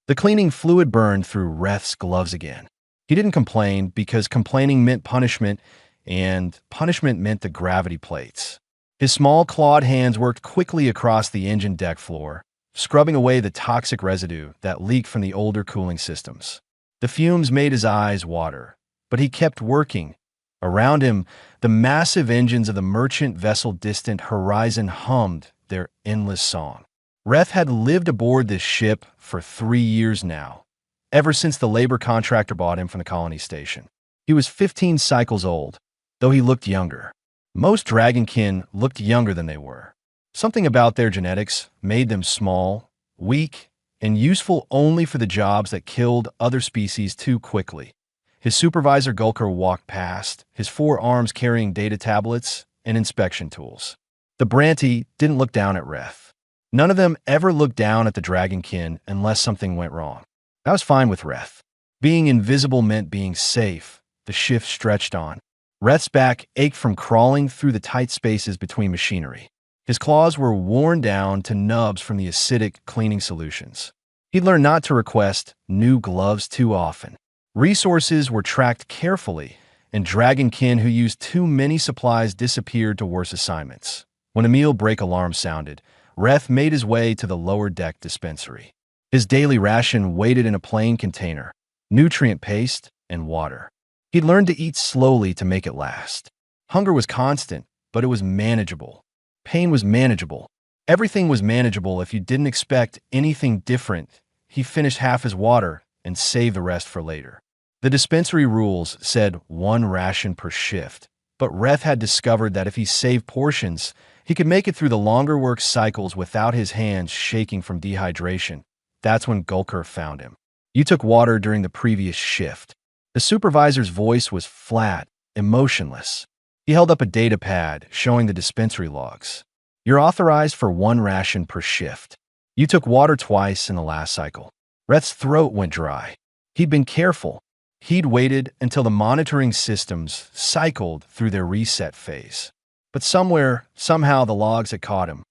The cleaning fluid burned through Reth's gloves again. He didn't complain because complaining meant punishment, and punishment meant the gravity plates. His small clawed hands worked quickly across the engine deck floor, scrubbing away the toxic residue that leaked from the older cooling systems. The fumes made his eyes water, but he kept working. Around him, the massive engines of the merchant vessel distant horizon hummed their endless song. Reth had lived aboard this ship for 3 years now, ever since the labor contractor bought him from the colony station. He was 15 cycles old, though he looked younger. Most dragonkin looked younger than they were. Something about their genetics made them small, weak, and useful only for the jobs that killed other species too quickly. His supervisor Gulker walked past, his 4 arms carrying data tablets and inspection tools. The Branty didn't look down at Reth. None of them ever looked down at the dragonkin unless something went wrong. That was fine with Reth. Being invisible meant being safe. The shift stretched on. Reth's back ached from crawling through the tight spaces between machinery. His claws were worn down to nubs from the acidic cleaning solutions. He'd learned not to request new gloves too often. Resources were tracked carefully, and dragonkin who used too many supplies disappeared to worse assignments. When a meal break alarm sounded, Reth made his way to the lower deck dispensary. His daily ration waited in a plain container, nutrient paste, and water. He'd learned to eat slowly to make it last. Hunger was constant, but it was manageable. Pain was manageable. Everything was manageable if you didn't expect anything different. He finished half his water and saved the rest for later. The dispensary rules said 1 ration per shift, but Reth had discovered that if he saved portions, he could make it through the longer work cycles without his hands shaking from dehydration. That's when Gulker found him. "You took water during the previous shift." The supervisor's voice was flat, emotionless. He held up a data pad showing the dispensary logs. "You're authorized for 1 ration per shift. You took water twice in the last cycle." Reth's throat went dry. He'd been careful. He'd waited until the monitoring systems cycled through their reset phase. But somehow the logs had caught him.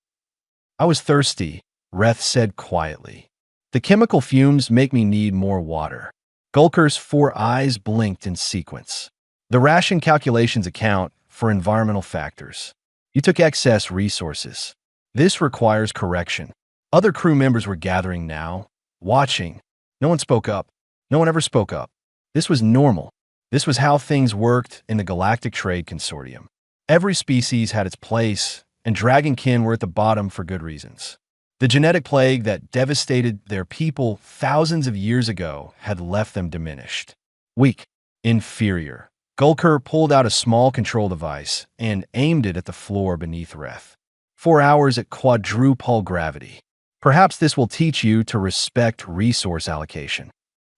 "I was thirsty," Reth said quietly. "The chemical fumes make me need more water." Gulker's 4 eyes blinked in sequence. "The ration calculations account for environmental factors. You took excess resources. This requires correction." Other crew members were gathering now, watching. No one spoke up. No one ever spoke up. This was normal. This was how things worked in the Galactic Trade Consortium. Every species had its place, and dragonkin were at the bottom for good reasons. The genetic plague that devastated their people thousands of years ago had left them diminished. Weak. Inferior. Gulker pulled out a small control device and aimed it at the floor beneath Reth. 4 hours at quadruple gravity. Perhaps this will teach you to respect resource allocation.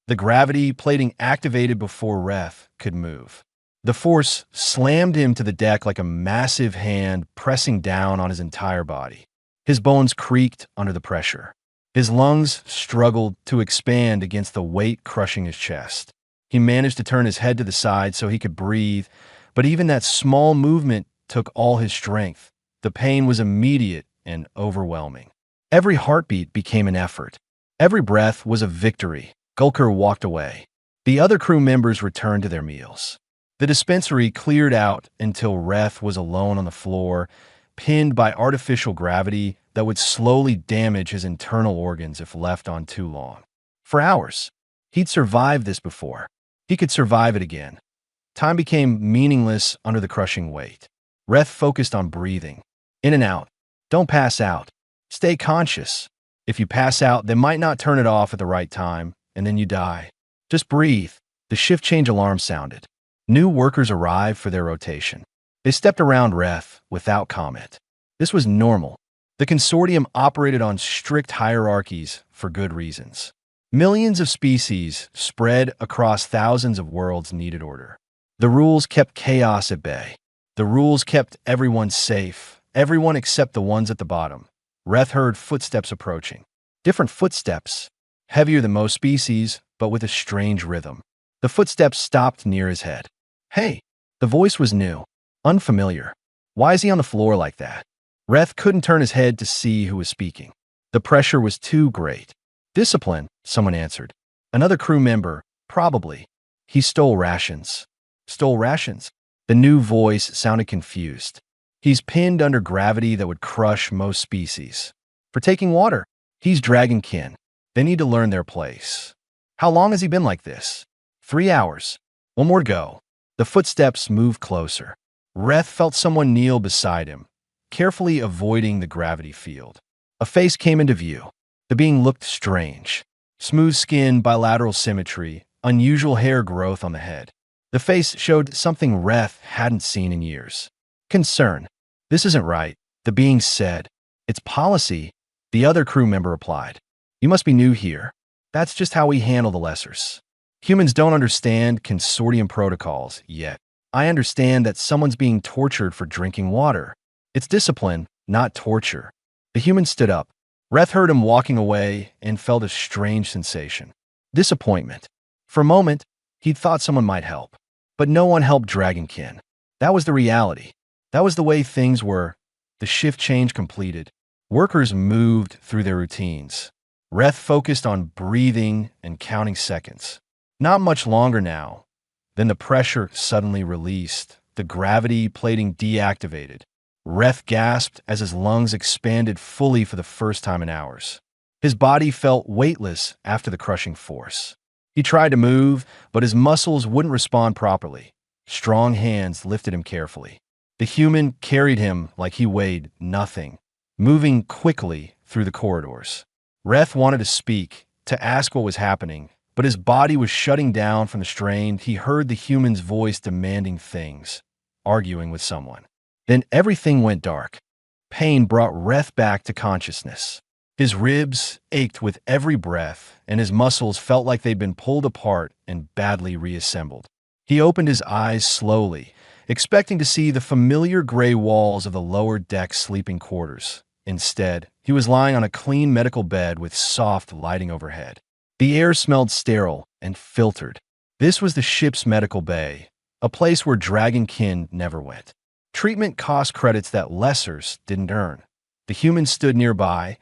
The gravity plating activated before Reth could move. The force slammed him to the deck like a massive hand pressing down on his entire body. His bones creaked under the pressure. His lungs struggled to expand against the weight crushing his chest. He managed to turn his head to the side so he could breathe, but even that small movement took all his strength. The pain was immediate and overwhelming. Every heartbeat became an effort. Every breath was a victory. Gulker walked away. The other crew members returned to their meals. The dispensary cleared out until Reth was alone on the floor, pinned by artificial gravity that would slowly damage his internal organs if left on too long. For hours. He'd survived this before. He could survive it again. Time became meaningless under the crushing weight. Reth focused on breathing. In and out. Don't pass out. Stay conscious. If you pass out, they might not turn it off at the right time, and then you die. Just breathe. The shift change alarm sounded. New workers arrived for their rotation. They stepped around Reth without comment. This was normal. The consortium operated on strict hierarchies for good reasons. Millions of species spread across thousands of worlds needed order. The rules kept chaos at bay. The rules kept everyone safe, everyone except the ones at the bottom. Reth heard footsteps approaching. Different footsteps, heavier than most species, but with a strange rhythm. The footsteps stopped near his head. "Hey!" The voice was new, unfamiliar. Why is he on the floor like that? Reth couldn't turn his head to see who was speaking. The pressure was too great. Discipline, someone answered. Another crew member, probably. He stole rations. Stole rations? The new voice sounded confused. He's pinned under gravity that would crush most species. For taking water, he's dragonkin. They need to learn their place. How long has he been like this? 3 hours. One more go. The footsteps moved closer. Reth felt someone kneel beside him, carefully avoiding the gravity field. A face came into view. The being looked strange. Smooth skin, bilateral symmetry, unusual hair growth on the head. The face showed something Reth hadn't seen in years. Concern. This isn't right, the being said. It's policy, the other crew member replied. You must be new here. That's just how we handle the lessers. Humans don't understand consortium protocols yet. I understand that someone's being tortured for drinking water. It's discipline, not torture. The human stood up. Reth heard him walking away and felt a strange sensation. Disappointment. For a moment, he'd thought someone might help. But no one helped Dragonkin. That was the reality. That was the way things were. The shift change completed. Workers moved through their routines. Reth focused on breathing and counting seconds. Not much longer now. Then the pressure suddenly released. The gravity plating deactivated. Reth gasped as his lungs expanded fully for the first time in hours. His body felt weightless after the crushing force. He tried to move, but his muscles wouldn't respond properly. Strong hands lifted him carefully. The human carried him like he weighed nothing, moving quickly through the corridors. Reth wanted to speak, to ask what was happening, but his body was shutting down from the strain. He heard the human's voice demanding things, arguing with someone. Then everything went dark. Pain brought Reth back to consciousness. His ribs ached with every breath, and his muscles felt like they'd been pulled apart and badly reassembled. He opened his eyes slowly, expecting to see the familiar gray walls of the lower deck sleeping quarters. Instead, he was lying on a clean medical bed with soft lighting overhead. The air smelled sterile and filtered. This was the ship's medical bay, a place where Dragonkin never went. Treatment cost credits that lessers didn't earn. The human stood nearby,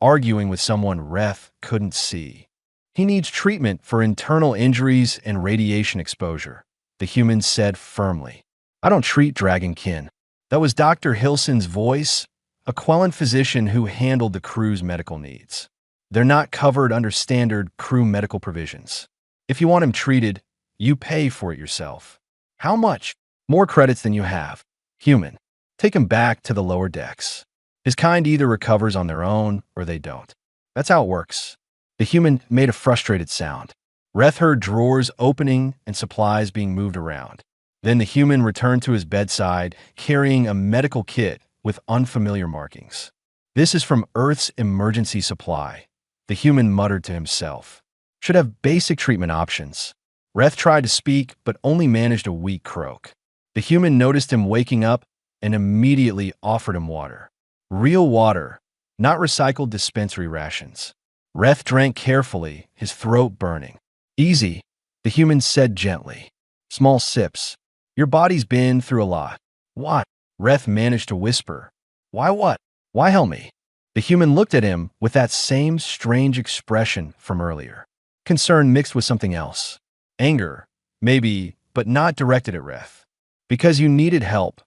arguing with someone Reth couldn't see. He needs treatment for internal injuries and radiation exposure, the human said firmly. I don't treat Dragonkin. That was Dr. Hilson's voice, a Quellan physician who handled the crew's medical needs. They're not covered under standard crew medical provisions. If you want him treated, you pay for it yourself. How much? More credits than you have. Human. Take him back to the lower decks. His kind either recovers on their own or they don't. That's how it works. The human made a frustrated sound. Reth heard drawers opening and supplies being moved around. Then the human returned to his bedside, carrying a medical kit with unfamiliar markings. This is from Earth's emergency supply, the human muttered to himself. Should have basic treatment options. Reth tried to speak, but only managed a weak croak. The human noticed him waking up and immediately offered him water. Real water, not recycled dispensary rations. Reth drank carefully, his throat burning. Easy, the human said gently. Small sips. Your body's been through a lot. What? Reth managed to whisper. Why what? Why help me? The human looked at him with that same strange expression from earlier. Concern mixed with something else. Anger, maybe, but not directed at Reth. Because you needed help,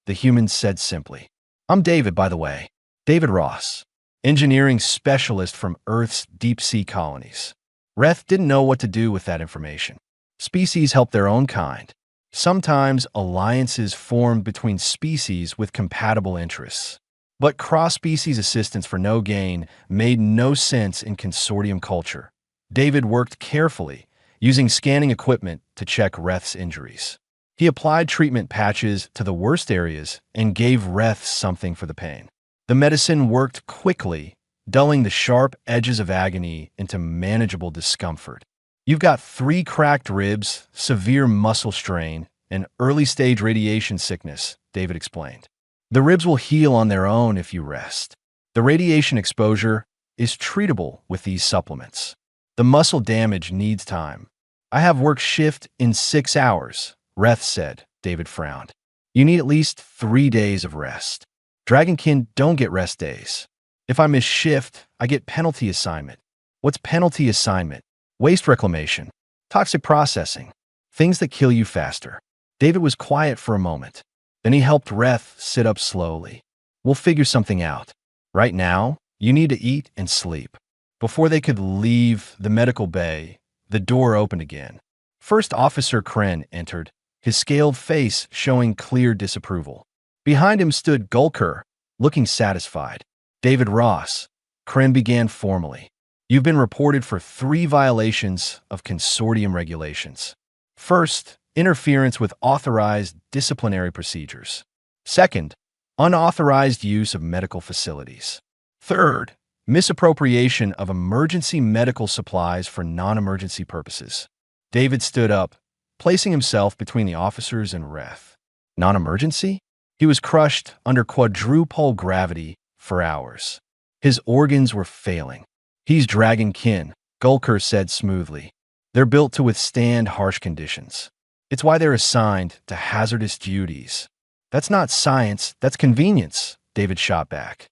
the human said simply. I'm David, by the way. David Ross, engineering specialist from Earth's deep-sea colonies. Reth didn't know what to do with that information. Species help their own kind. Sometimes alliances formed between species with compatible interests. But cross-species assistance for no gain made no sense in consortium culture. David worked carefully, using scanning equipment to check Reth's injuries. He applied treatment patches to the worst areas and gave Reth something for the pain. The medicine worked quickly, dulling the sharp edges of agony into manageable discomfort. You've got 3 cracked ribs, severe muscle strain, and early-stage radiation sickness, David explained. The ribs will heal on their own if you rest. The radiation exposure is treatable with these supplements. The muscle damage needs time. I have work shift in 6 hours. Reth said. David frowned. You need at least 3 days of rest. Dragonkin don't get rest days. If I miss shift, I get penalty assignment. What's penalty assignment? Waste reclamation, toxic processing, things that kill you faster. David was quiet for a moment. Then he helped Reth sit up slowly. We'll figure something out. Right now, you need to eat and sleep. Before they could leave the medical bay, the door opened again. First Officer Kren entered, his scaled face showing clear disapproval. Behind him stood Gulker, looking satisfied. David Ross. Kren began formally. You've been reported for 3 violations of consortium regulations. First, interference with authorized disciplinary procedures. Second, unauthorized use of medical facilities. Third, misappropriation of emergency medical supplies for non-emergency purposes. David stood up, placing himself between the officers and Reth. Non-emergency? He was crushed under quadruple gravity for hours. His organs were failing. He's dragon kin, Gulker said smoothly. They're built to withstand harsh conditions. It's why they're assigned to hazardous duties. That's not science, that's convenience, David shot back.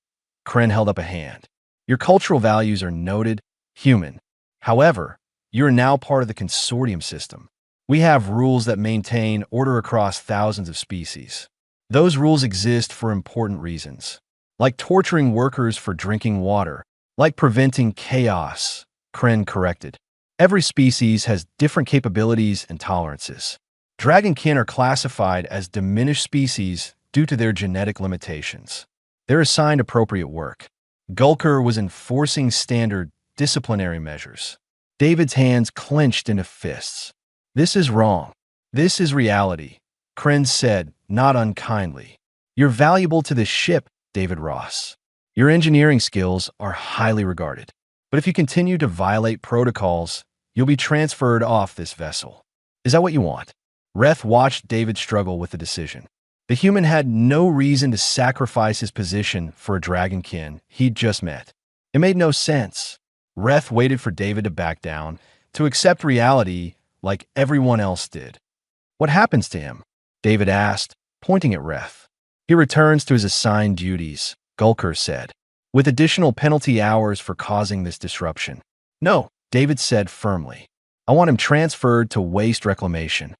Kren held up a hand. Your cultural values are noted, human. However, you are now part of the consortium system. We have rules that maintain order across thousands of species. Those rules exist for important reasons, like torturing workers for drinking water, like preventing chaos, Kren corrected. Every species has different capabilities and tolerances. Dragonkin are classified as diminished species due to their genetic limitations. They're assigned appropriate work. Gulker was enforcing standard disciplinary measures. David's hands clenched into fists. This is wrong. This is reality, Kren said, not unkindly. You're valuable to this ship, David Ross. Your engineering skills are highly regarded. But if you continue to violate protocols, you'll be transferred off this vessel. Is that what you want? Reth watched David struggle with the decision. The human had no reason to sacrifice his position for a dragonkin he'd just met. It made no sense. Reth waited for David to back down, to accept reality like everyone else did. What happens to him? David asked, pointing at Reth. He returns to his assigned duties, Gulker said, with additional penalty hours for causing this disruption. No, David said firmly. I want him transferred to waste reclamation.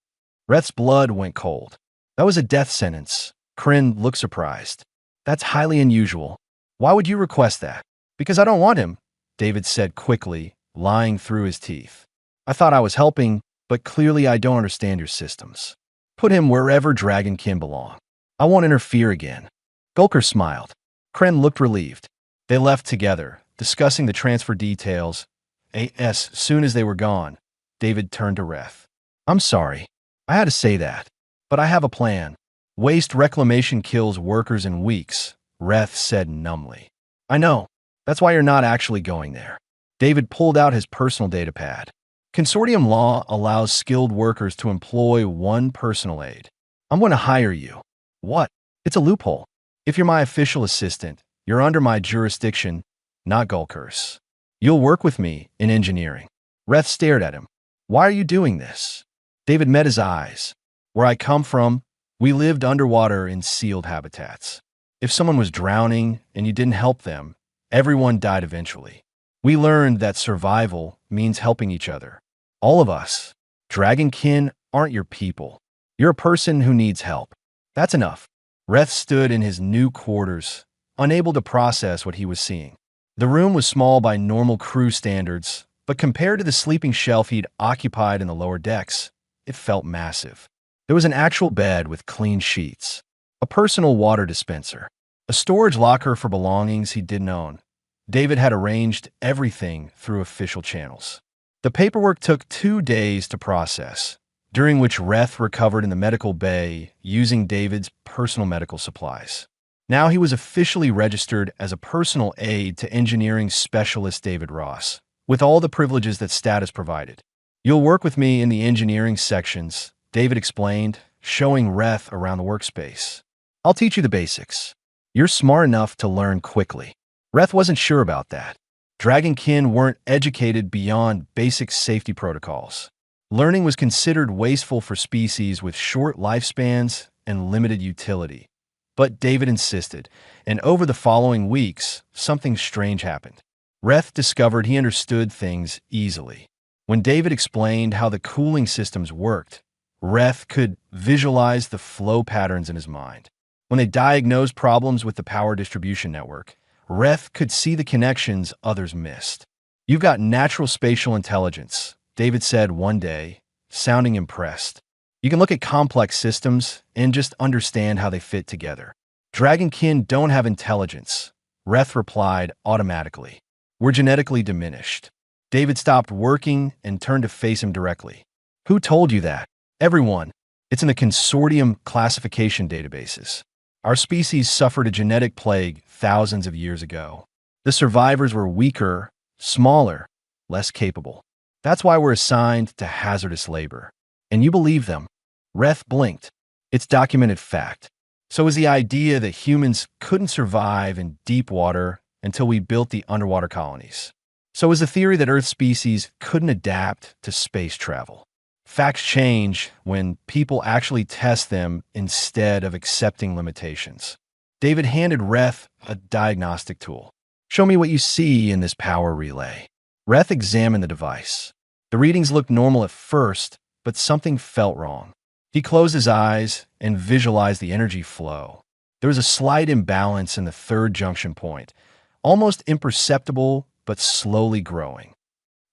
Reth's blood went cold. That was a death sentence. Kren looked surprised. That's highly unusual. Why would you request that? Because I don't want him, David said quickly, lying through his teeth. I thought I was helping, but clearly I don't understand your systems. Put him wherever dragonkin belong. I won't interfere again. Gulker smiled. Kren looked relieved. They left together, discussing the transfer details. As soon as they were gone, David turned to Reth. I'm sorry. I had to say that. But I have a plan. Waste reclamation kills workers in weeks, Reth said numbly. I know. That's why you're not actually going there. David pulled out his personal data pad. Consortium law allows skilled workers to employ one personal aide. I'm going to hire you. What? It's a loophole. If you're my official assistant, you're under my jurisdiction, not Gulker's. You'll work with me in engineering. Reth stared at him. Why are you doing this? David met his eyes. Where I come from, we lived underwater in sealed habitats. If someone was drowning and you didn't help them, everyone died eventually. We learned that survival means helping each other. All of us. Dragonkin aren't your people. You're a person who needs help. That's enough. Reth stood in his new quarters, unable to process what he was seeing. The room was small by normal crew standards, but compared to the sleeping shelf he'd occupied in the lower decks, it felt massive. There was an actual bed with clean sheets, a personal water dispenser, a storage locker for belongings he didn't own. David had arranged everything through official channels. The paperwork took 2 days to process, during which Reth recovered in the medical bay using David's personal medical supplies. Now he was officially registered as a personal aide to engineering specialist David Ross, with all the privileges that status provided. You'll work with me in the engineering sections, David explained, showing Reth around the workspace. I'll teach you the basics. You're smart enough to learn quickly. Reth wasn't sure about that. Dragonkin weren't educated beyond basic safety protocols. Learning was considered wasteful for species with short lifespans and limited utility. But David insisted, and over the following weeks, something strange happened. Reth discovered he understood things easily. When David explained how the cooling systems worked, Reth could visualize the flow patterns in his mind. When they diagnosed problems with the power distribution network, Reth could see the connections others missed. "You've got natural spatial intelligence," David said one day, sounding impressed. "You can look at complex systems and just understand how they fit together." "Dragonkin don't have intelligence," Reth replied automatically. "We're genetically diminished." David stopped working and turned to face him directly. "Who told you that?" "Everyone. It's in the consortium classification databases. Our species suffered a genetic plague thousands of years ago. The survivors were weaker, smaller, less capable. That's why we're assigned to hazardous labor." "And you believe them?" Reth blinked. "It's documented fact. So is the idea that humans couldn't survive in deep water until we built the underwater colonies. So is the theory that Earth species couldn't adapt to space travel. Facts change when people actually test them instead of accepting limitations." David handed Reth a diagnostic tool. "Show me what you see in this power relay." Reth examined the device. The readings looked normal at first, but something felt wrong. He closed his eyes and visualized the energy flow. There was a slight imbalance in the third junction point, almost imperceptible but slowly growing.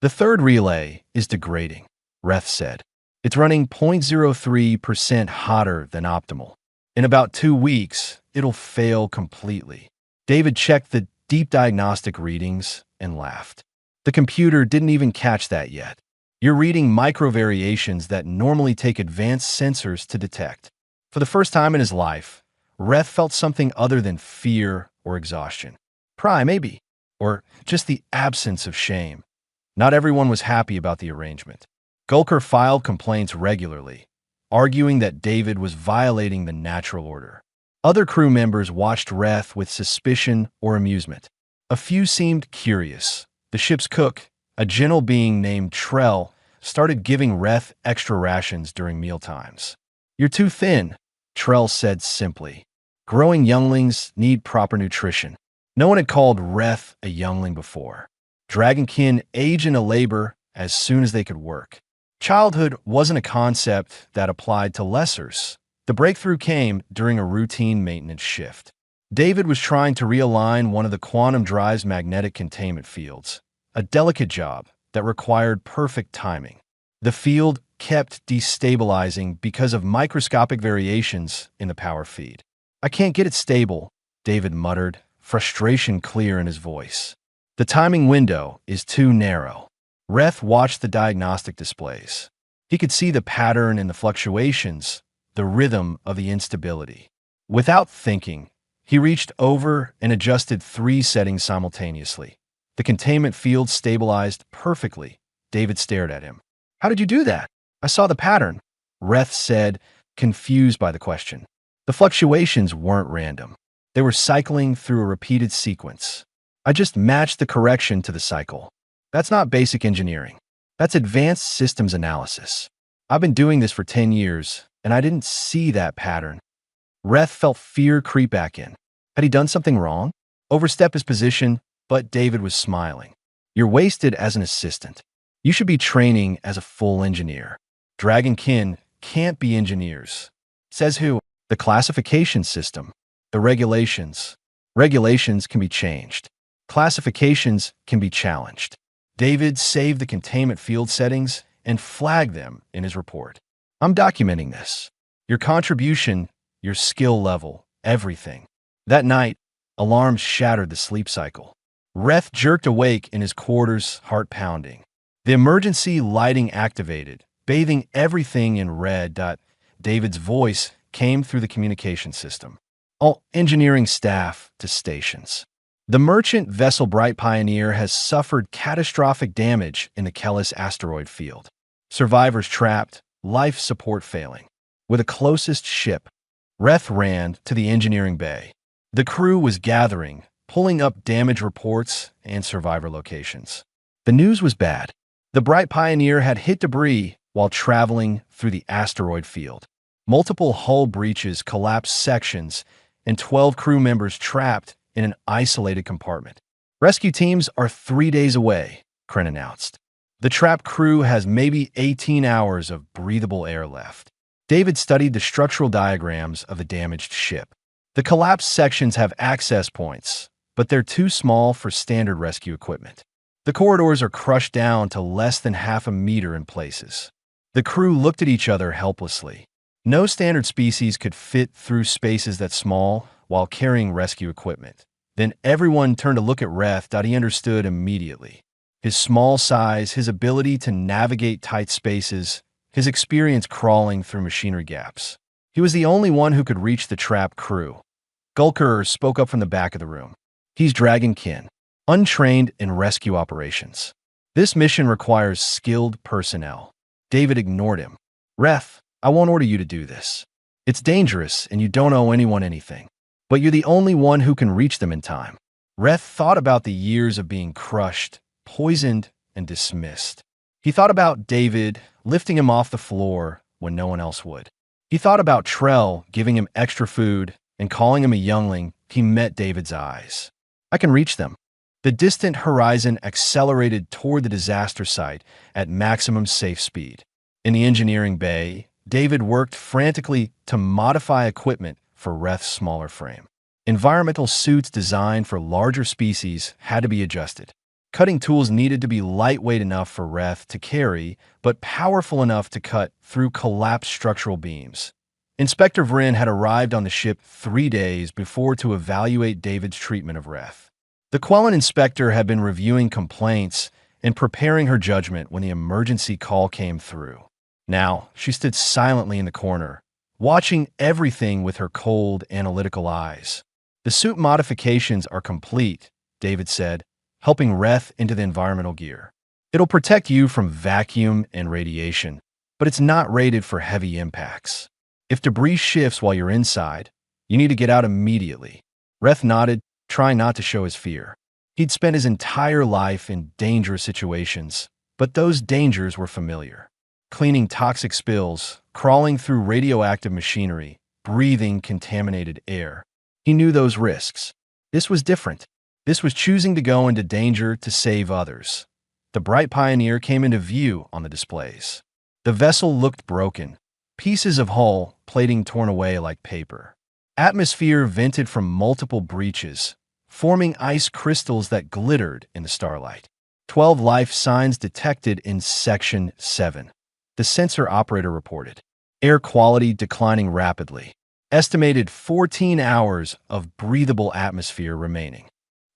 "The third relay is degrading," Reth said. "It's running 0.03% hotter than optimal. In about 2 weeks, it'll fail completely." David checked the deep diagnostic readings and laughed. "The computer didn't even catch that yet. You're reading micro-variations that normally take advanced sensors to detect." For the first time in his life, Reth felt something other than fear or exhaustion. Pride, maybe, or just the absence of shame. Not everyone was happy about the arrangement. Gulker filed complaints regularly, arguing that David was violating the natural order. Other crew members watched Reth with suspicion or amusement. A few seemed curious. The ship's cook, a gentle being named Trell, started giving Reth extra rations during mealtimes. "You're too thin," Trell said simply. "Growing younglings need proper nutrition." No one had called Reth a youngling before. Dragonkin age into labor as soon as they could work. Childhood wasn't a concept that applied to lessers. The breakthrough came during a routine maintenance shift. David was trying to realign one of the quantum drive's magnetic containment fields, a delicate job that required perfect timing. The field kept destabilizing because of microscopic variations in the power feed. "I can't get it stable," David muttered, frustration clear in his voice. "The timing window is too narrow." Reth watched the diagnostic displays. He could see the pattern in the fluctuations, the rhythm of the instability. Without thinking, he reached over and adjusted 3 settings simultaneously. The containment field stabilized perfectly. David stared at him. "How did you do that?" "I saw the pattern," Reth said, confused by the question. "The fluctuations weren't random. They were cycling through a repeated sequence. I just matched the correction to the cycle. That's not basic engineering. That's advanced systems analysis. I've been doing this for 10 years, and I didn't see that pattern." Reth felt fear creep back in. Had he done something wrong? Overstep his position, but David was smiling. "You're wasted as an assistant. You should be training as a full engineer. Dragonkin can't be engineers." "Says who?" "The classification system. The regulations. Regulations can be changed. Classifications can be challenged." David saved the containment field settings and flagged them in his report. "I'm documenting this. Your contribution, your skill level, everything." That night, alarms shattered the sleep cycle. Reth jerked awake in his quarters, heart pounding. The emergency lighting activated, bathing everything in red. David's voice came through the communication system. "All engineering staff to stations. The merchant vessel Bright Pioneer has suffered catastrophic damage in the Kellis asteroid field. Survivors trapped, life support failing. With the closest ship." Reth ran to the engineering bay. The crew was gathering, pulling up damage reports and survivor locations. The news was bad. The Bright Pioneer had hit debris while traveling through the asteroid field. Multiple hull breaches collapsed sections, and 12 crew members trapped in an isolated compartment. Rescue teams are 3 days away, Kren announced. The trap crew has maybe 18 hours of breathable air left. David studied the structural diagrams of the damaged ship. The collapsed sections have access points, but they're too small for standard rescue equipment. The corridors are crushed down to less than half a meter in places. The crew looked at each other helplessly. No standard species could fit through spaces that small while carrying rescue equipment. Then everyone turned to look at Reth. He understood immediately. His small size, his ability to navigate tight spaces, his experience crawling through machinery gaps. He was the only one who could reach the trap crew. Gulker spoke up from the back of the room. He's Dragon Kin, untrained in rescue operations. This mission requires skilled personnel. David ignored him. Reth, I won't order you to do this. It's dangerous and you don't owe anyone anything. But you're the only one who can reach them in time. Reth thought about the years of being crushed, poisoned, and dismissed. He thought about David lifting him off the floor when no one else would. He thought about Trell giving him extra food and calling him a youngling. He met David's eyes. I can reach them. The distant horizon accelerated toward the disaster site at maximum safe speed. In the engineering bay, David worked frantically to modify equipment for Reth's smaller frame. Environmental suits designed for larger species had to be adjusted. Cutting tools needed to be lightweight enough for Reth to carry, but powerful enough to cut through collapsed structural beams. Inspector Vryn had arrived on the ship 3 days before to evaluate David's treatment of Reth. The Quellan inspector had been reviewing complaints and preparing her judgment when the emergency call came through. Now, she stood silently in the corner, watching everything with her cold, analytical eyes. The suit modifications are complete, David said, helping Reth into the environmental gear. It'll protect you from vacuum and radiation, but it's not rated for heavy impacts. If debris shifts while you're inside, you need to get out immediately. Reth nodded, trying not to show his fear. He'd spent his entire life in dangerous situations, but those dangers were familiar. Cleaning toxic spills, crawling through radioactive machinery, breathing contaminated air. He knew those risks. This was different. This was choosing to go into danger to save others. The Bright Pioneer came into view on the displays. The vessel looked broken, pieces of hull, plating torn away like paper. Atmosphere vented from multiple breaches, forming ice crystals that glittered in the starlight. 12 life signs detected in Section 7. The sensor operator reported. Air quality declining rapidly. Estimated 14 hours of breathable atmosphere remaining.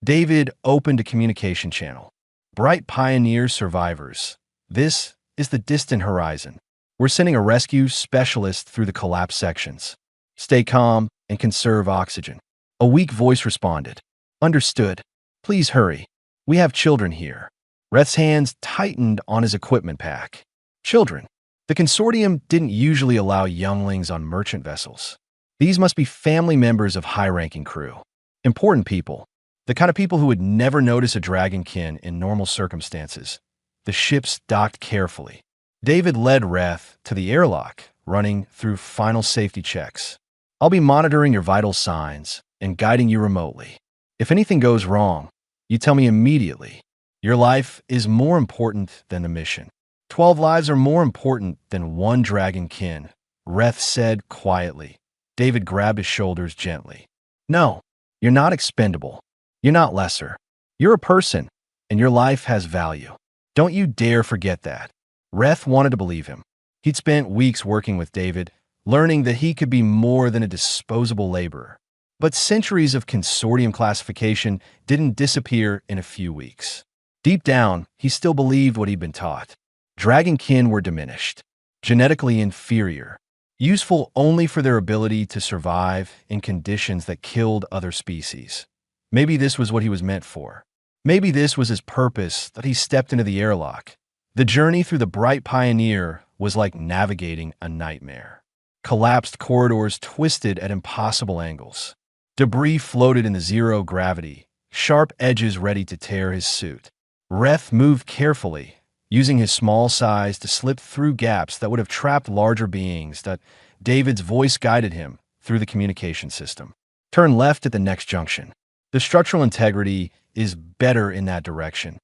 David opened a communication channel. Bright Pioneer survivors. This is the distant horizon. We're sending a rescue specialist through the collapsed sections. Stay calm and conserve oxygen. A weak voice responded. Understood. Please hurry. We have children here. Reth's hands tightened on his equipment pack. Children. The consortium didn't usually allow younglings on merchant vessels. These must be family members of high-ranking crew. Important people. The kind of people who would never notice a dragonkin in normal circumstances. The ships docked carefully. David led Reth to the airlock, running through final safety checks. I'll be monitoring your vital signs and guiding you remotely. If anything goes wrong, you tell me immediately. Your life is more important than the mission. 12 lives are more important than one dragonkin, Reth said quietly. David grabbed his shoulders gently. No, you're not expendable. You're not lesser. You're a person, and your life has value. Don't you dare forget that. Reth wanted to believe him. He'd spent weeks working with David, learning that he could be more than a disposable laborer. But centuries of consortium classification didn't disappear in a few weeks. Deep down, he still believed what he'd been taught. Dragonkin were diminished, genetically inferior, useful only for their ability to survive in conditions that killed other species. Maybe this was what he was meant for. Maybe this was his purpose that he stepped into the airlock. The journey through the Bright Pioneer was like navigating a nightmare. Collapsed corridors twisted at impossible angles. Debris floated in the zero gravity, sharp edges ready to tear his suit. Reth moved carefully, using his small size to slip through gaps that would have trapped larger beings. That David's voice guided him through the communication system. Turn left at the next junction. The structural integrity is better in that direction.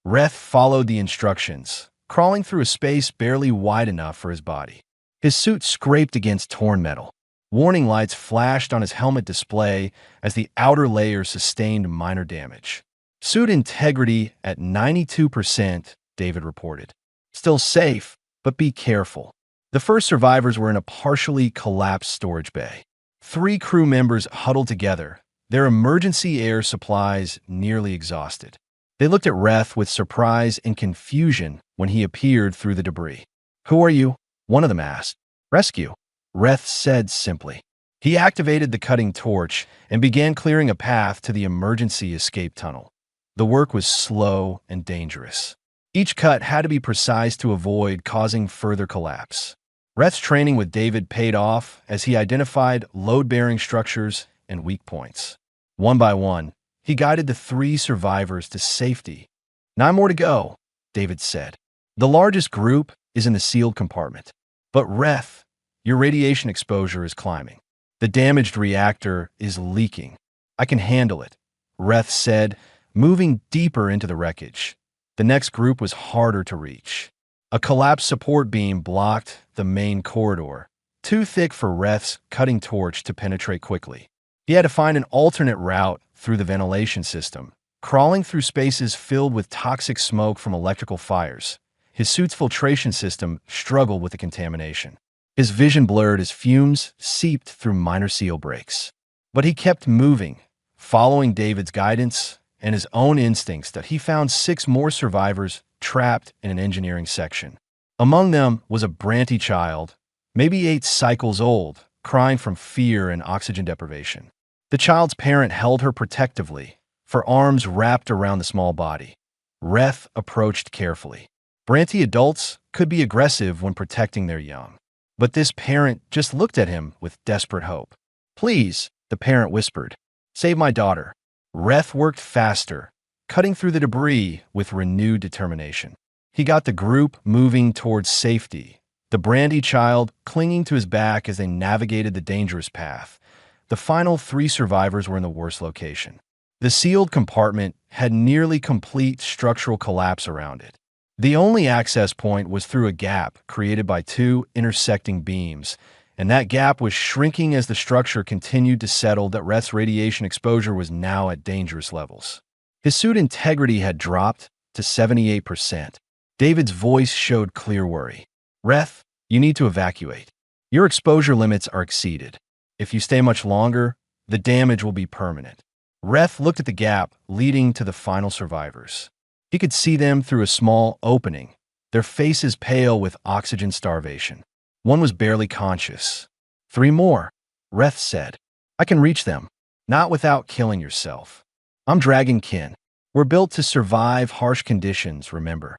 Reth followed the instructions, crawling through a space barely wide enough for his body. His suit scraped against torn metal. Warning lights flashed on his helmet display as the outer layer sustained minor damage. Suit integrity at 92%, David reported. Still safe, but be careful. The first survivors were in a partially collapsed storage bay. 3 crew members huddled together, their emergency air supplies nearly exhausted. They looked at Reth with surprise and confusion when he appeared through the debris. "Who are you?" one of them asked. "Rescue," Reth said simply. He activated the cutting torch and began clearing a path to the emergency escape tunnel. The work was slow and dangerous. Each cut had to be precise to avoid causing further collapse. Reth's training with David paid off as he identified load-bearing structures and weak points. One by one, he guided the 3 survivors to safety. "9 more to go," David said. "The largest group is in the sealed compartment. But Reth, your radiation exposure is climbing. The damaged reactor is leaking. I can handle it," Reth said, moving deeper into the wreckage. The next group was harder to reach. A collapsed support beam blocked the main corridor, too thick for Reth's cutting torch to penetrate quickly. He had to find an alternate route through the ventilation system, crawling through spaces filled with toxic smoke from electrical fires. His suit's filtration system struggled with the contamination. His vision blurred as fumes seeped through minor seal breaks. But he kept moving, following David's guidance and his own instincts that he found 6 more survivors trapped in an engineering section. Among them was a Branty child, maybe 8 cycles old, crying from fear and oxygen deprivation. The child's parent held her protectively, her arms wrapped around the small body. Reth approached carefully. Branty adults could be aggressive when protecting their young. But this parent just looked at him with desperate hope. "Please," the parent whispered, "save my daughter." Reth worked faster, cutting through the debris with renewed determination. He got the group moving towards safety, the Brandy child clinging to his back as they navigated the dangerous path. The final 3 survivors were in the worst location. The sealed compartment had nearly complete structural collapse around it. The only access point was through a gap created by 2 intersecting beams, and that gap was shrinking as the structure continued to settle that Reth's radiation exposure was now at dangerous levels. His suit integrity had dropped to 78%. David's voice showed clear worry. "Reth, you need to evacuate. Your exposure limits are exceeded. If you stay much longer, the damage will be permanent." Reth looked at the gap leading to the final survivors. He could see them through a small opening, their faces pale with oxygen starvation. One was barely conscious. 3 more, Reth said. "I can reach them, not without killing yourself. I'm Dragon Kin. We're built to survive harsh conditions, remember."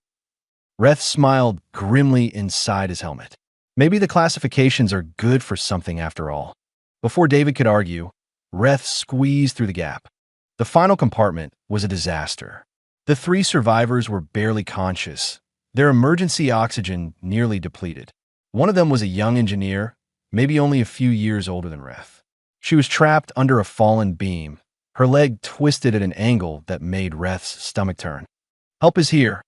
Reth smiled grimly inside his helmet. Maybe the classifications are good for something after all. Before David could argue, Reth squeezed through the gap. The final compartment was a disaster. The 3 survivors were barely conscious, their emergency oxygen nearly depleted. One of them was a young engineer, maybe only a few years older than Reth. She was trapped under a fallen beam, her leg twisted at an angle that made Reth's stomach turn. "Help is here,"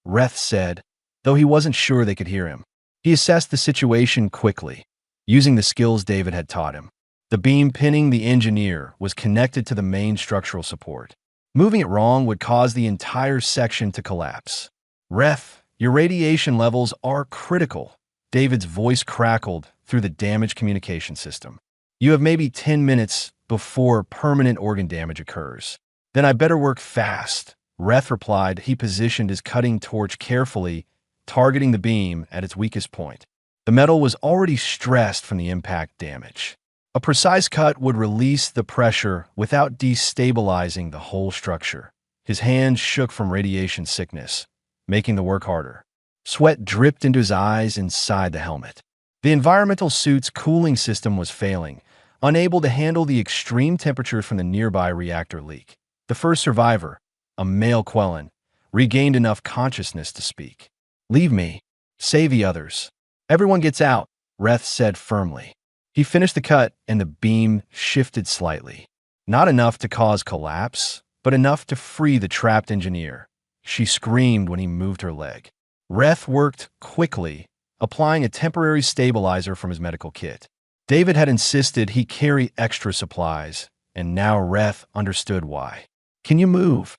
Reth said, though he wasn't sure they could hear him. He assessed the situation quickly, using the skills David had taught him. The beam pinning the engineer was connected to the main structural support. Moving it wrong would cause the entire section to collapse. "Reth, your radiation levels are critical." David's voice crackled through the damaged communication system. "You have maybe 10 minutes before permanent organ damage occurs." "Then I better work fast," Reth replied. He positioned his cutting torch carefully, targeting the beam at its weakest point. The metal was already stressed from the impact damage. A precise cut would release the pressure without destabilizing the whole structure. His hands shook from radiation sickness, making the work harder. Sweat dripped into his eyes inside the helmet. The environmental suit's cooling system was failing, unable to handle the extreme temperatures from the nearby reactor leak. The first survivor, a male Quellan, regained enough consciousness to speak. "Leave me. Save the others. Everyone gets out," Reth said firmly. He finished the cut and the beam shifted slightly. Not enough to cause collapse, but enough to free the trapped engineer. She screamed when he moved her leg. Reth worked quickly, applying a temporary stabilizer from his medical kit. David had insisted he carry extra supplies, and now Reth understood why. "Can you move?"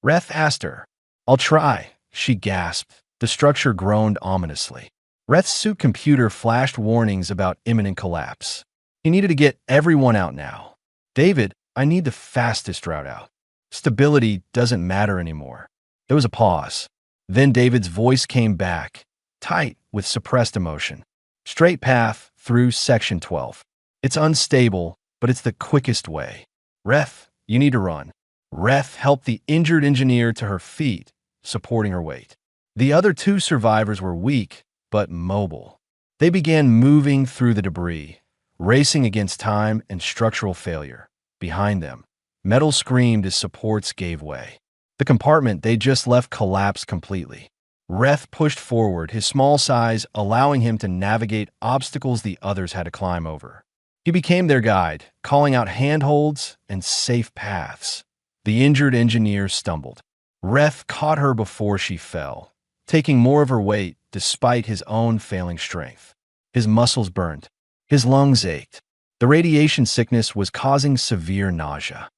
Reth asked her. "I'll try," she gasped. The structure groaned ominously. Reth's suit computer flashed warnings about imminent collapse. He needed to get everyone out now. "David, I need the fastest route out. Stability doesn't matter anymore." There was a pause. Then David's voice came back, tight with suppressed emotion. "Straight path through Section 12. It's unstable, but it's the quickest way. Reth, you need to run." Reth helped the injured engineer to her feet, supporting her weight. The other two survivors were weak, but mobile. They began moving through the debris, racing against time and structural failure. Behind them, metal screamed as supports gave way. The compartment they just left collapsed completely. Reth pushed forward, his small size allowing him to navigate obstacles the others had to climb over. He became their guide, calling out handholds and safe paths. The injured engineer stumbled. Reth caught her before she fell, taking more of her weight despite his own failing strength. His muscles burned. His lungs ached. The radiation sickness was causing severe nausea.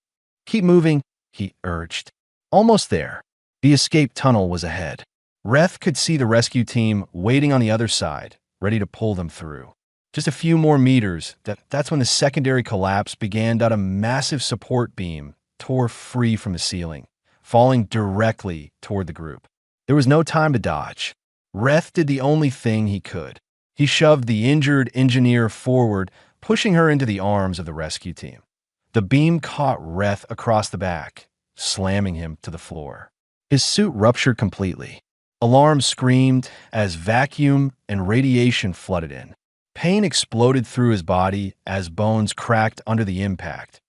"Keep moving," he urged. Almost there. The escape tunnel was ahead. Reth could see the rescue team waiting on the other side, ready to pull them through. Just a few more meters, that's when the secondary collapse began. A massive support beam tore free from the ceiling, falling directly toward the group. There was no time to dodge. Reth did the only thing he could. He shoved the injured engineer forward, pushing her into the arms of the rescue team. The beam caught Reth across the back, slamming him to the floor. His suit ruptured completely. Alarms screamed as vacuum and radiation flooded in. Pain exploded through his body as bones cracked under the impact.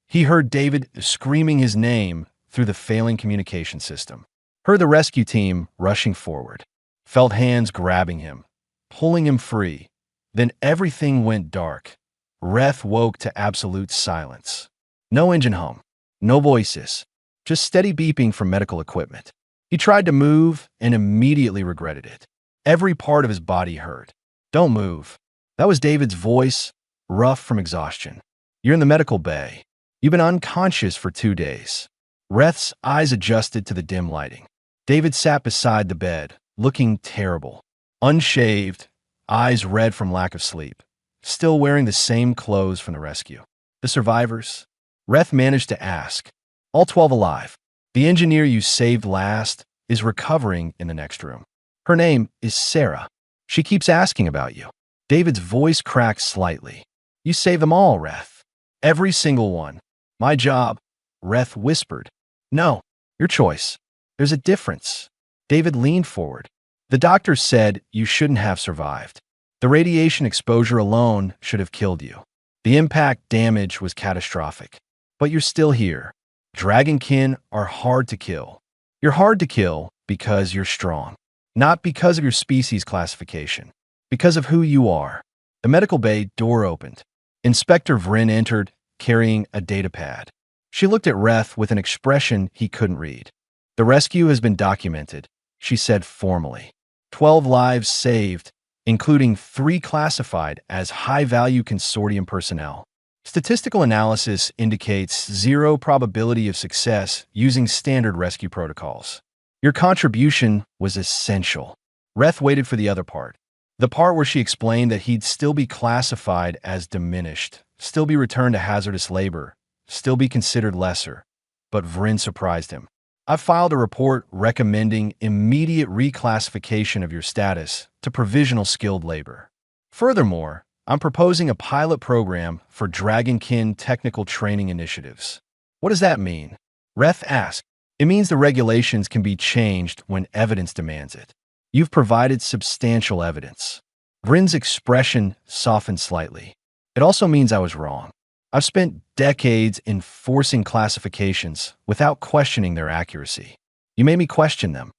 He heard David screaming his name through the failing communication system. Heard the rescue team rushing forward. Felt hands grabbing him, pulling him free. Then everything went dark. Reth woke to absolute silence. No engine hum, no voices, just steady beeping from medical equipment. He tried to move and immediately regretted it. Every part of his body hurt. "Don't move." That was David's voice, rough from exhaustion. "You're in the medical bay. You've been unconscious for 2 days." Reth's eyes adjusted to the dim lighting. David sat beside the bed, looking terrible. Unshaved, eyes red from lack of sleep. Still wearing the same clothes from the rescue. "The survivors?" Reth managed to ask. "All 12 alive. The engineer you saved last is recovering in the next room. Her name is Sarah. She keeps asking about you." David's voice cracked slightly. "You saved them all, Reth. Every single one. My job." Reth whispered. "No, your choice. There's a difference." David leaned forward. "The doctor said you shouldn't have survived. The radiation exposure alone should have killed you. The impact damage was catastrophic. But you're still here. Dragonkin are hard to kill. You're hard to kill because you're strong. Not because of your species classification. Because of who you are." The medical bay door opened. Inspector Vryn entered, carrying a data pad. She looked at Reth with an expression he couldn't read. "The rescue has been documented," she said formally. 12 lives saved, including 3 classified as high-value consortium personnel. Statistical analysis indicates 0 probability of success using standard rescue protocols. Your contribution was essential. Reth waited for the other part. The part where she explained that he'd still be classified as diminished, still be returned to hazardous labor, still be considered lesser. But Vryn surprised him. "I've filed a report recommending immediate reclassification of your status to provisional skilled labor. Furthermore, I'm proposing a pilot program for Dragonkin technical training initiatives." "What does that mean?" Reth asked. "It means the regulations can be changed when evidence demands it. You've provided substantial evidence." Vryn's expression softened slightly. "It also means I was wrong. I've spent decades enforcing classifications without questioning their accuracy. You made me question them."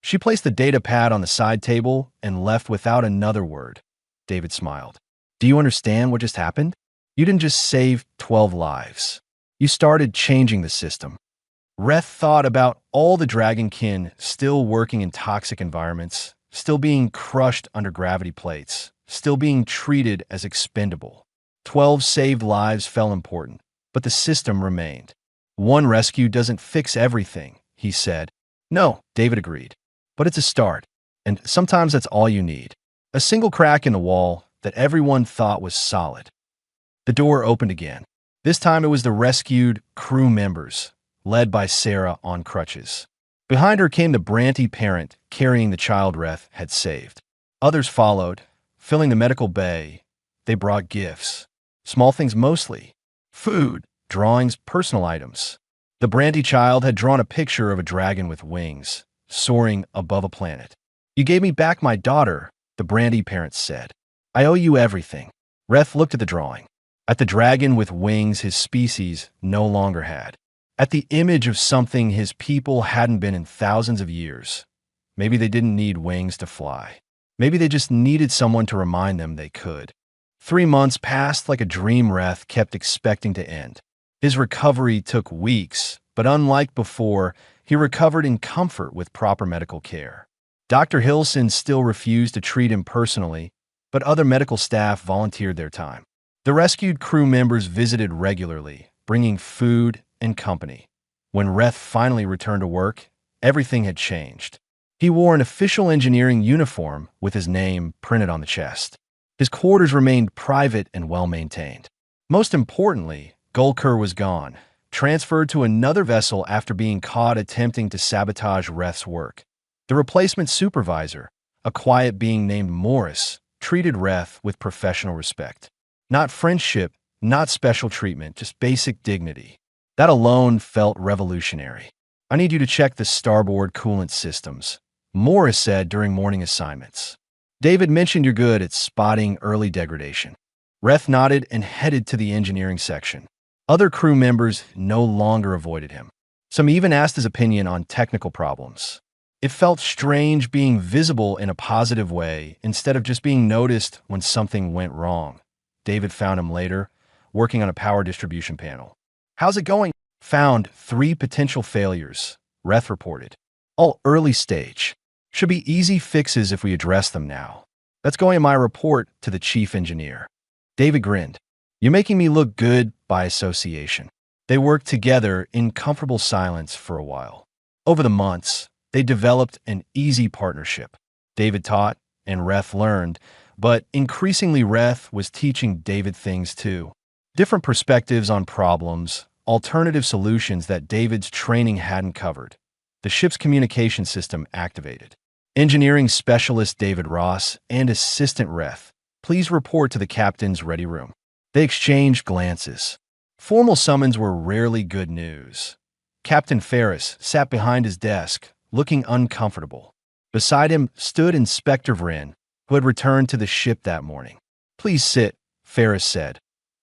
She placed the data pad on the side table and left without another word. David smiled. "Do you understand what just happened? You didn't just save 12 lives. You started changing the system." Reth thought about all the dragonkin still working in toxic environments, still being crushed under gravity plates, still being treated as expendable. 12 saved lives felt important, but the system remained. One rescue doesn't fix everything, he said. No, David agreed. But it's a start, and sometimes that's all you need. A single crack in the wall that everyone thought was solid. The door opened again. This time it was the rescued crew members, led by Sarah on crutches. Behind her came the Branty parent carrying the child Reth had saved. Others followed, filling the medical bay. They brought gifts. Small things mostly. Food, drawings, personal items. The Branty child had drawn a picture of a dragon with wings, soaring above a planet. You gave me back my daughter, the Branty parent said. I owe you everything. Reth looked at the drawing. At the dragon with wings his species no longer had. At the image of something his people hadn't been in thousands of years. Maybe they didn't need wings to fly. Maybe they just needed someone to remind them they could. 3 months passed like a dream Reth kept expecting to end. His recovery took weeks, but unlike before, he recovered in comfort with proper medical care. Dr. Hilson still refused to treat him personally, but other medical staff volunteered their time. The rescued crew members visited regularly, bringing food and company. When Reth finally returned to work, everything had changed. He wore an official engineering uniform with his name printed on the chest. His quarters remained private and well-maintained. Most importantly, Gulker was gone, transferred to another vessel after being caught attempting to sabotage Reth's work. The replacement supervisor, a quiet being named Morris, treated Reth with professional respect. Not friendship, not special treatment, just basic dignity. That alone felt revolutionary. I need you to check the starboard coolant systems, Morris said during morning assignments. David mentioned you're good at spotting early degradation. Reth nodded and headed to the engineering section. Other crew members no longer avoided him. Some even asked his opinion on technical problems. It felt strange being visible in a positive way instead of just being noticed when something went wrong. David found him later, working on a power distribution panel. How's it going? Found 3 potential failures, Reth reported. All early stage. Should be easy fixes if we address them now. That's going in my report to the chief engineer. David grinned. You're making me look good by association. They worked together in comfortable silence for a while. Over the months, they developed an easy partnership. David taught and Reth learned, but increasingly Reth was teaching David things too. Different perspectives on problems, alternative solutions that David's training hadn't covered. The ship's communication system activated. Engineering specialist David Ross and assistant Reth, please report to the captain's ready room. They exchanged glances. Formal summons were rarely good news. Captain Ferris sat behind his desk, looking uncomfortable. Beside him stood Inspector Vryn, who had returned to the ship that morning. Please sit, Ferris said.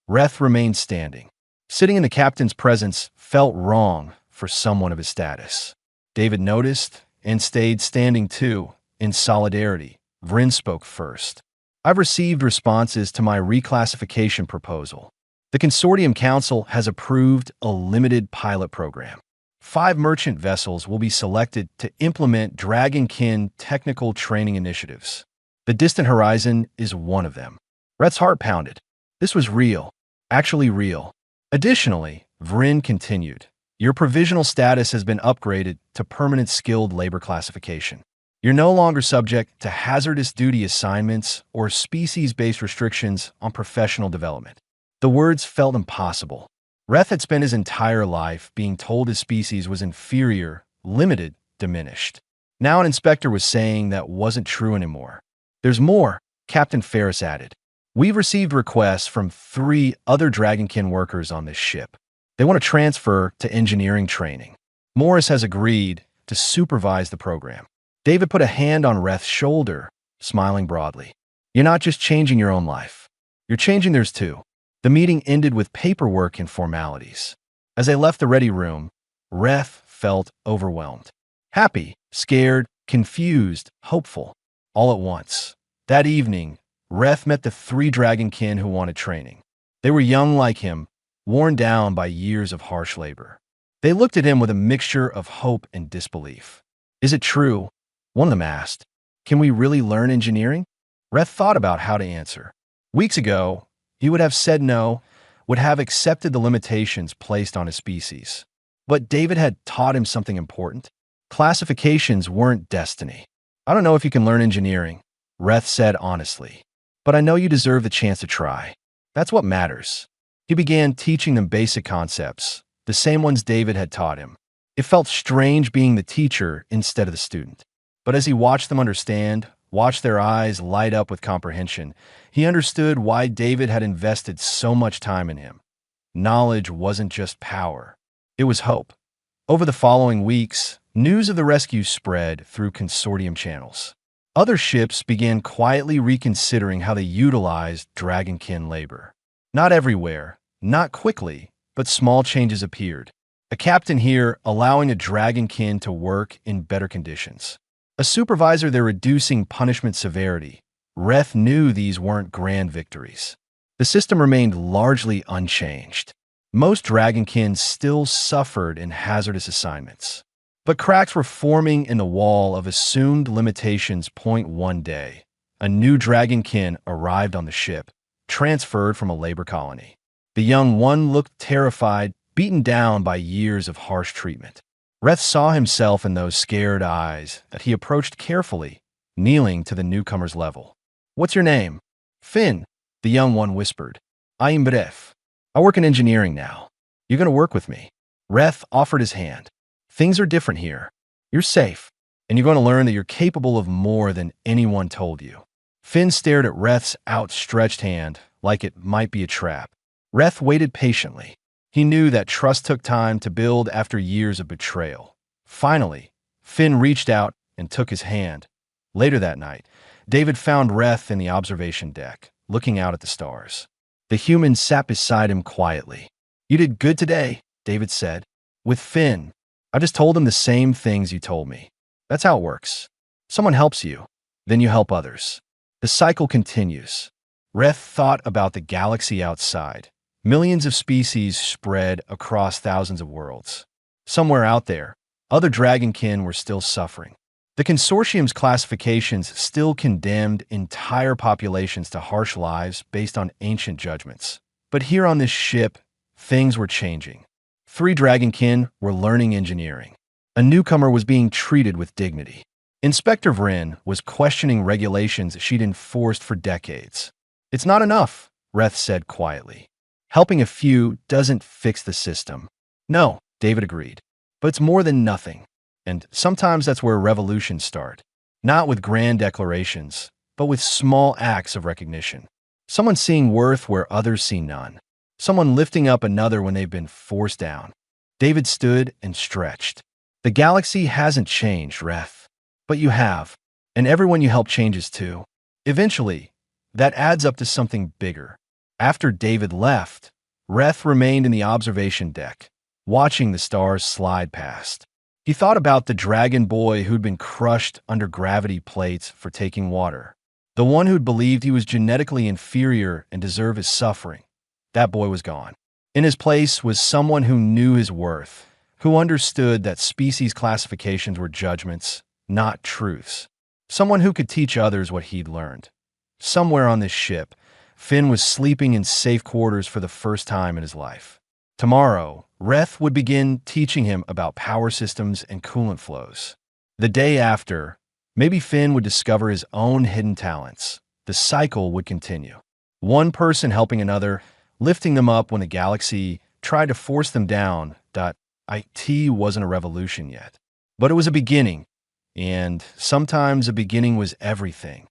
Reth remained standing. Sitting in the captain's presence felt wrong for someone of his status. David noticed and stayed standing too, in solidarity. Vryn spoke first. I've received responses to my reclassification proposal. The Consortium Council has approved a limited pilot program. 5 merchant vessels will be selected to implement Dragonkin technical training initiatives. The Distant Horizon is one of them. Reth's heart pounded. This was real. Actually real. Additionally, Vryn continued, your provisional status has been upgraded to permanent skilled labor classification. You're no longer subject to hazardous duty assignments or species-based restrictions on professional development. The words felt impossible. Reth had spent his entire life being told his species was inferior, limited, diminished. Now an inspector was saying that wasn't true anymore. There's more, Captain Ferris added. We've received requests from 3 other Dragonkin workers on this ship. They want to transfer to engineering training. Morris has agreed to supervise the program. David put a hand on Reth's shoulder, smiling broadly. You're not just changing your own life. You're changing theirs too. The meeting ended with paperwork and formalities. As they left the ready room, Reth felt overwhelmed. Happy, scared, confused, hopeful, all at once. That evening, Reth met the 3 Dragonkin who wanted training. They were young like him, worn down by years of harsh labor. They looked at him with a mixture of hope and disbelief. Is it true? One of them asked. Can we really learn engineering? Reth thought about how to answer. Weeks ago, he would have said no, would have accepted the limitations placed on his species. But David had taught him something important. Classifications weren't destiny. I don't know if you can learn engineering, Reth said honestly, but I know you deserve the chance to try. That's what matters. He began teaching them basic concepts, the same ones David had taught him. It felt strange being the teacher instead of the student. But as he watched them understand, watched their eyes light up with comprehension, he understood why David had invested so much time in him. Knowledge wasn't just power. It was hope. Over the following weeks, news of the rescue spread through consortium channels. Other ships began quietly reconsidering how they utilized dragonkin labor. Not everywhere, not quickly, but small changes appeared. A captain here allowing a dragonkin to work in better conditions. A supervisor there reducing punishment severity. Reth knew these weren't grand victories. The system remained largely unchanged. Most dragonkin still suffered in hazardous assignments. But cracks were forming in the wall of assumed limitations. One day, a new dragonkin arrived on the ship, transferred from a labor colony. The young one looked terrified, beaten down by years of harsh treatment. Reth saw himself in those scared eyes that he approached carefully, kneeling to the newcomer's level. What's your name? Finn, the young one whispered. I am Bref. I work in engineering now. You're going to work with me. Reth offered his hand. Things are different here. You're safe, and you're going to learn that you're capable of more than anyone told you. Finn stared at Reth's outstretched hand like it might be a trap. Reth waited patiently. He knew that trust took time to build after years of betrayal. Finally, Finn reached out and took his hand. Later that night, David found Reth in the observation deck, looking out at the stars. The human sat beside him quietly. You did good today, David said. With Finn, I just told him the same things you told me. That's how it works. Someone helps you, then you help others. The cycle continues. Reth thought about the galaxy outside. Millions of species spread across thousands of worlds. Somewhere out there, other dragonkin were still suffering. The consortium's classifications still condemned entire populations to harsh lives based on ancient judgments. But here on this ship, things were changing. 3 dragonkin were learning engineering. A newcomer was being treated with dignity. Inspector Vryn was questioning regulations she'd enforced for decades. It's not enough, Reth said quietly. Helping a few doesn't fix the system. No, David agreed. But it's more than nothing. And sometimes that's where revolutions start. Not with grand declarations, but with small acts of recognition. Someone seeing worth where others see none. Someone lifting up another when they've been forced down. David stood and stretched. The galaxy hasn't changed, Reth. But you have. And everyone you help changes too. Eventually, that adds up to something bigger. After David left, Reth remained in the observation deck, watching the stars slide past. He thought about the dragon boy who'd been crushed under gravity plates for taking water. The one who'd believed he was genetically inferior and deserved his suffering. That boy was gone. In his place was someone who knew his worth, who understood that species classifications were judgments, not truths. Someone who could teach others what he'd learned. Somewhere on this ship, Finn was sleeping in safe quarters for the first time in his life. Tomorrow, Reth would begin teaching him about power systems and coolant flows. The day after, maybe Finn would discover his own hidden talents. The cycle would continue. One person helping another, lifting them up when the galaxy tried to force them down. It wasn't a revolution yet. But it was a beginning, and sometimes a beginning was everything.